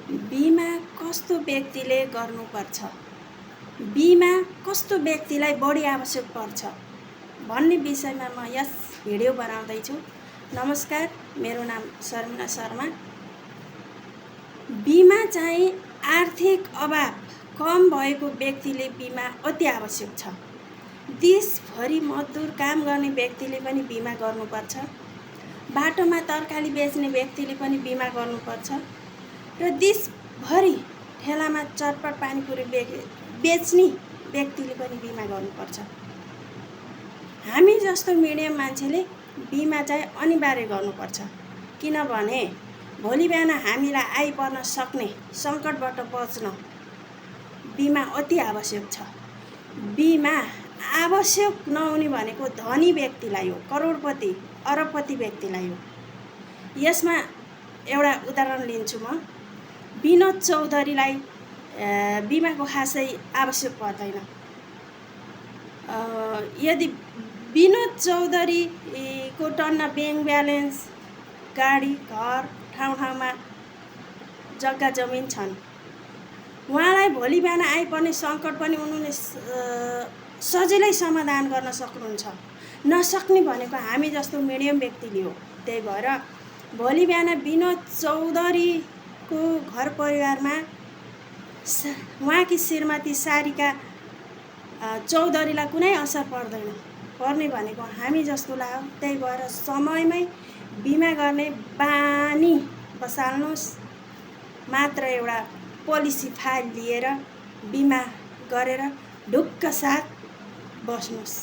बिमा कस्तो व्यक्तिले गर्नुपर्छ, बिमा कस्तो व्यक्तिलाई बढी आवश्यक पर्छ भन्ने विषयमा म यस भिडियो बनाउँदैछु। नमस्कार, मेरो नाम शर्मिला शर्मा। बिमा चाहिँ आर्थिक अभाव कम भएको व्यक्तिले बिमा अति आवश्यक छ। देशभरि मजदुर काम गर्ने व्यक्तिले पनि बिमा गर्नुपर्छ। बाटोमा तरकारी बेच्ने व्यक्तिले पनि बिमा गर्नुपर्छ र देशभरि ठेलामा चटपट पानीपुरी बेच्ने व्यक्तिले पनि बिमा गर्नुपर्छ। हामी जस्तो मिडियम मान्छेले बिमा चाहिँ अनिवार्य गर्नुपर्छ, किनभने भोलि बिहान हामीलाई आइपर्न सक्ने सङ्कटबाट बच्न बिमा अति आवश्यक छ। बिमा आवश्यक नहुने भनेको धनी व्यक्तिलाई हो, करोडपति अरबपति व्यक्तिलाई हो। यसमा एउटा उदाहरण लिन्छु म। विनोद चौधरीलाई बिमाको खासै आवश्यक पर्दैन। यदि विनोद चौधरीको टन्न ब्याङ्क ब्यालेन्स, गाडी, घर, ठाउँमा जग्गा जमिन छन्, उहाँलाई भोलि बिहान आइपर्ने सङ्कट पनि उनीहरूले सजिलै समाधान गर्न सक्नुहुन्छ। नसक्ने भनेको हामी जस्तो मिडियम व्यक्तिले हो। त्यही भएर भोलि बिहान विनोद चौधरीको घर परिवारमा उहाँकी श्रीमती सारिका चौधरीलाई कुनै असर पर्दैन। पर्ने भनेको हामी जस्तोलाई हो। त्यही भएर समयमै बिमा गर्ने बानी बसाल्नुहोस्। मात्र एउटा पोलिसी फाइल लिएर बिमा गरेर ढुक्क साथ बस्नुहोस्।